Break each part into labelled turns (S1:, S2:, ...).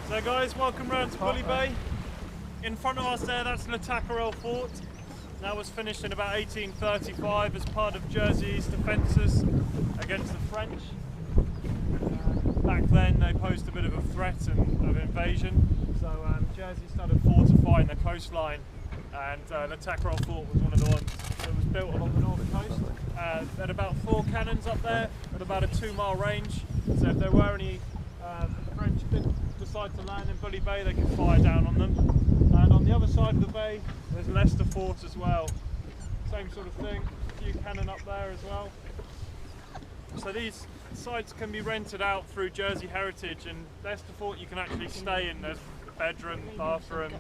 S1: So guys, welcome round to Bully Bay. In front of us there, that's Le Taquerel Fort. That was finished in about 1835 as part of Jersey's defences against the French. Back then they posed a bit of a threat of invasion, so Jersey started fortifying the coastline, and Le Taquerel Fort was one of the ones that was built along the north coast. They had about 4 cannons up there at about a 2-mile range, so if there were any the French did decide to land in Bully Bay, they could fire down on them. And on the other side of the bay, there's Leicester Fort as well. Same sort of thing, a few cannon up there as well. So these sites can be rented out through Jersey Heritage, and Leicester Fort you can actually stay in. There's a bedroom, bathroom,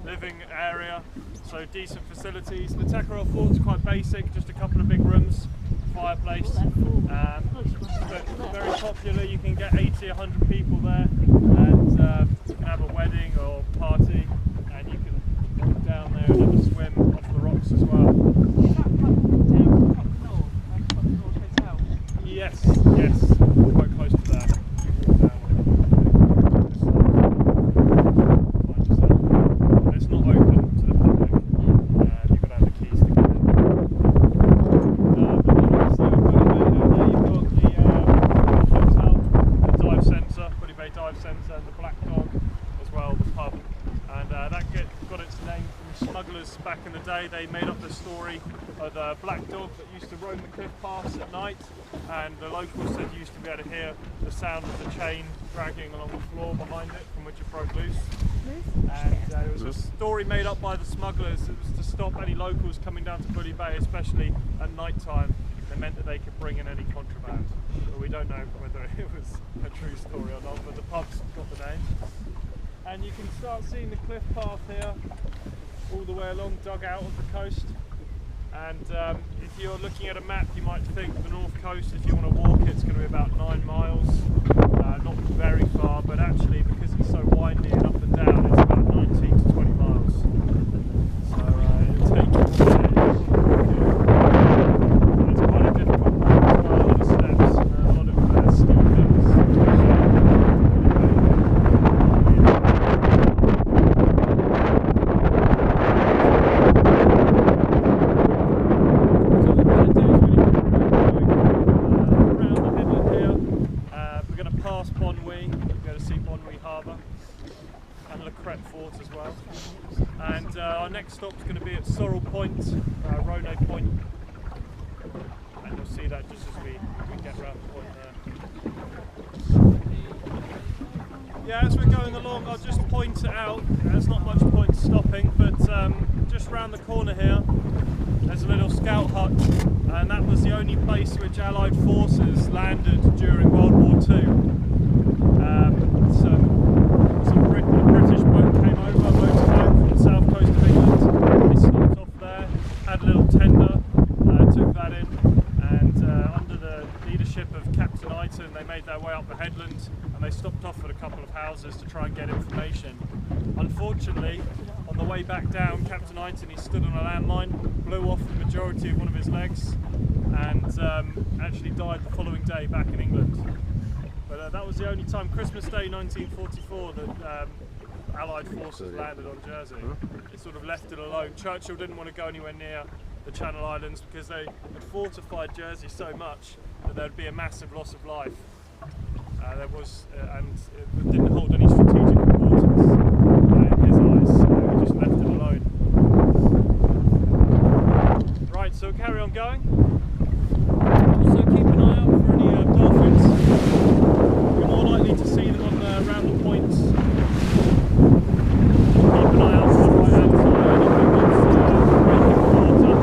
S1: living area, so decent facilities. The Taquerel Fort's quite basic, just a couple of big rooms, fireplace, but very popular. You can get 80-100 people there, and you can have a wedding or party, and you can walk down there and have a swim off the rocks as well. Yes, quite close to that. It's not open to the public. You've got to have the keys to get in. But then also there you've got the hotel, the dive centre, Bully Bay Dive Centre, and the Black Dog as well, the pub. And that got its name from smugglers back in the day. They made up the story of the black dog that used to roam the cliff paths at night, and the locals said you used to be able to hear the sound of the chain dragging along the floor behind it from which it broke loose. And it was a story made up by the smugglers. It was to stop any locals coming down to Bully Bay, especially at night time. It meant that they could bring in any contraband. But we don't know whether it was a true story or not, but the pub's got the name. And you can start seeing the cliff path here all the way along, dug out of the coast. And if you're looking at a map, you might think the north coast, if you want to walk it, it's going to be about 9 miles. Not very far, but actually because it's so windy and up and down, it's about 19 to 20 miles. So it'll take you a minute. It's quite a difficult walk as well, a lot of steps and a lot of steep hills. As well, and our next stop's going to be at Sorrel Point, Rone Point, and you'll see that just as we get round the point there. Yeah, as we're going along, I'll just point it out. There's not much point stopping, but just round the corner here, there's a little scout hut, and that was the only place which Allied forces landed during World War II. A British boat came over, motorboat from the south coast of England. They stopped off there, had a little tender, took that in, and under the leadership of Captain Iton, they made their way up the headland, and they stopped off at a couple of houses to try and get information. Unfortunately, on the way back down, Captain Iton, he stood on a landmine, blew off the majority of one of his legs, and actually died the following day back in England. But that was the only time, Christmas Day 1944, that Allied forces landed on Jersey. It sort of left it alone. Churchill didn't want to go anywhere near the Channel Islands because they had fortified Jersey so much that there'd be a massive loss of life. And it didn't hold any strategic importance in his eyes, so he just left it alone. Right, so we'll carry on going. So keep an eye out for any dolphins. You're more likely to see them around the points. Keep an eye out for the right hand side, anything that's breaking water.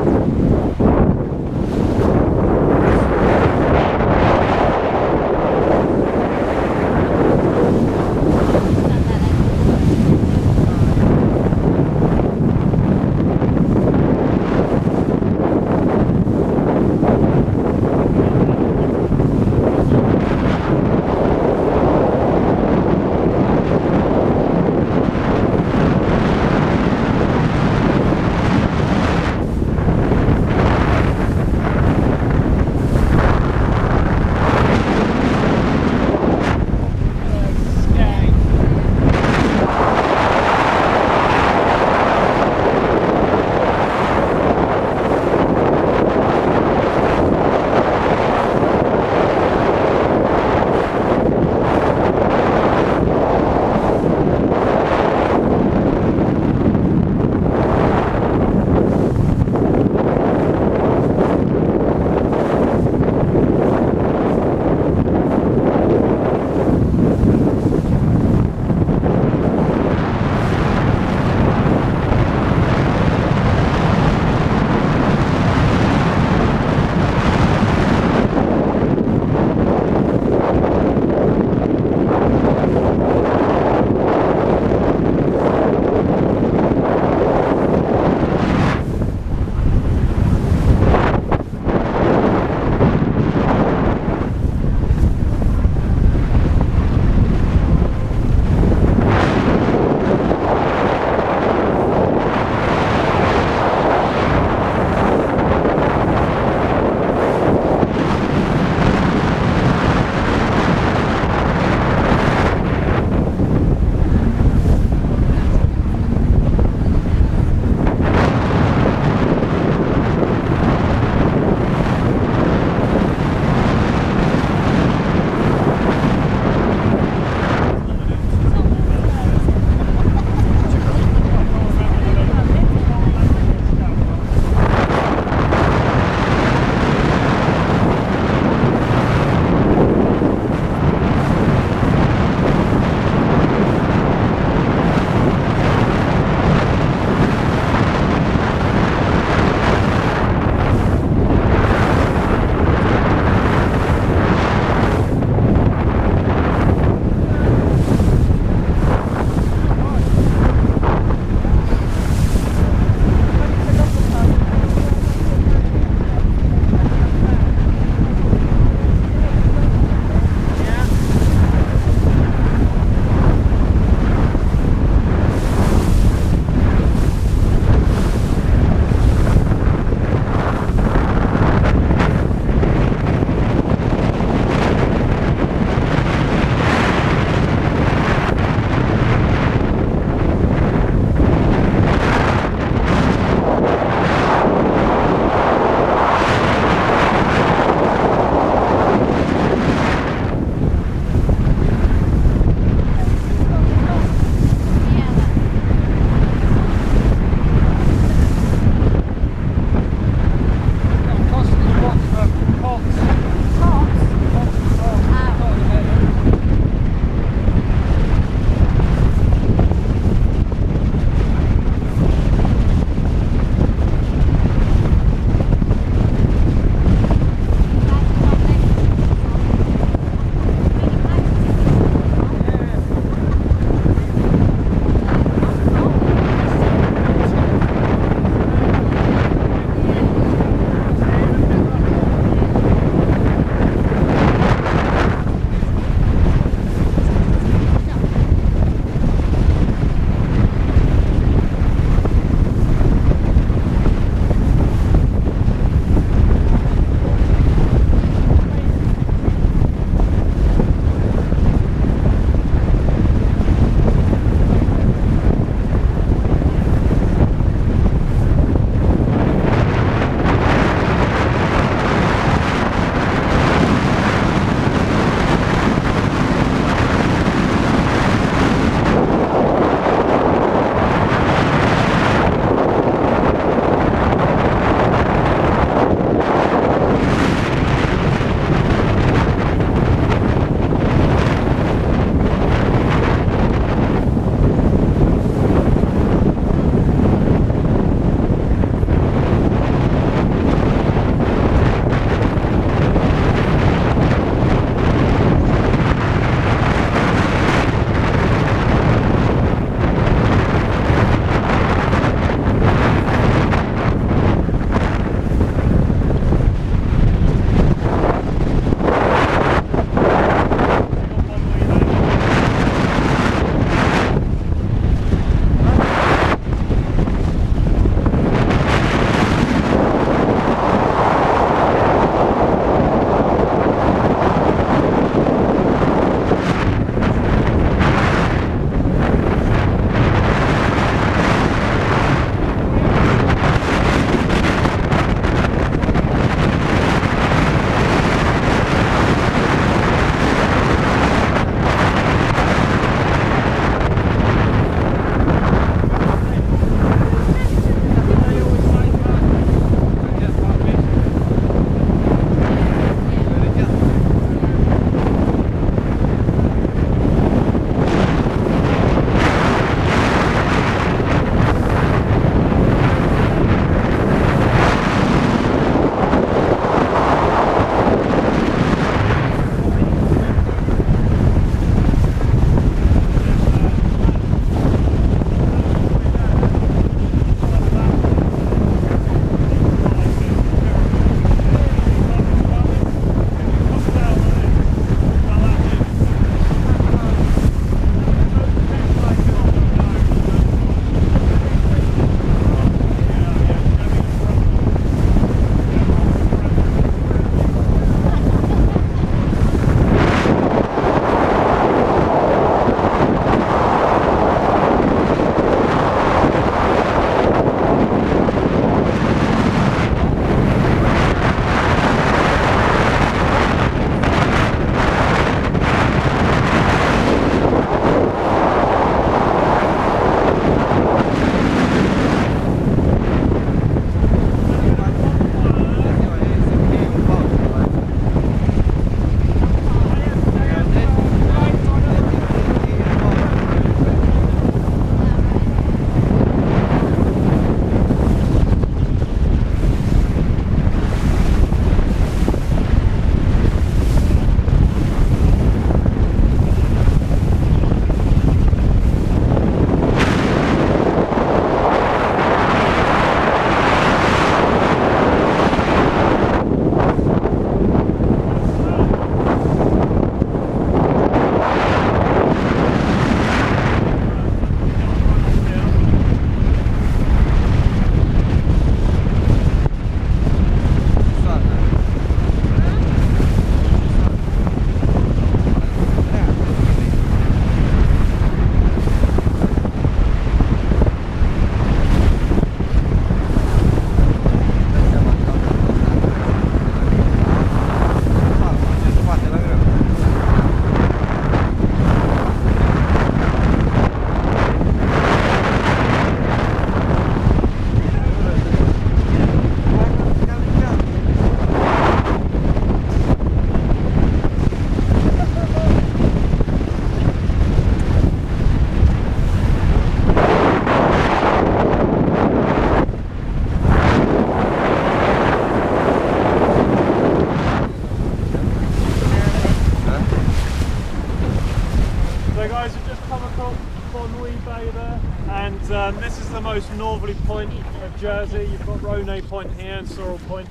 S1: So guys, we've just come across Bonwy Bay there, and this is the most northerly point of Jersey. You've got Ronay Point here and Sorrel Point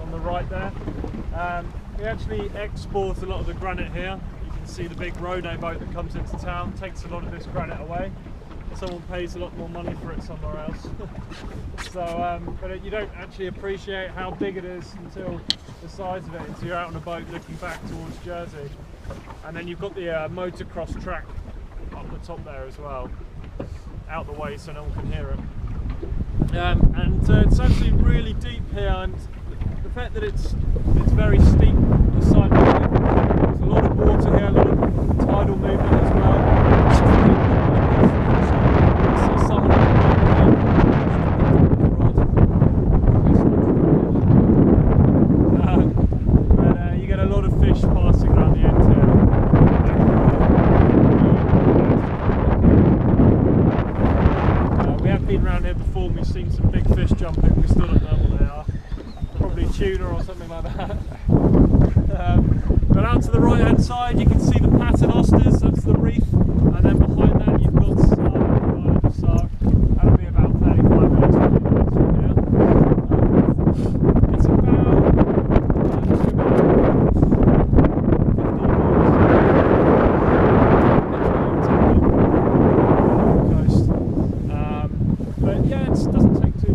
S1: on the right there. We actually export a lot of the granite here. You can see the big Ronay boat that comes into town, takes a lot of this granite away. Someone pays a lot more money for it somewhere else. But you don't actually appreciate how big it is until the size of it, until you're out on a boat looking back towards Jersey. And then you've got the motocross track up the top there as well, out the way so no one can hear it. It's actually really deep here, and the fact that it's very steep, the side of it, there's a lot of water here, a lot of tidal movement as well. You get a lot of fish passing around the end here. We have been around here before and we've seen some big fish jumping. We still don't know what they are. Probably tuna or something like that. But out to the right hand side you can see the paternosters, that's the reef, and then behind that you've got the sark. That'll be about 35 minutes, 40 minutes from here. It's about 15 miles coast. But yeah, it doesn't take too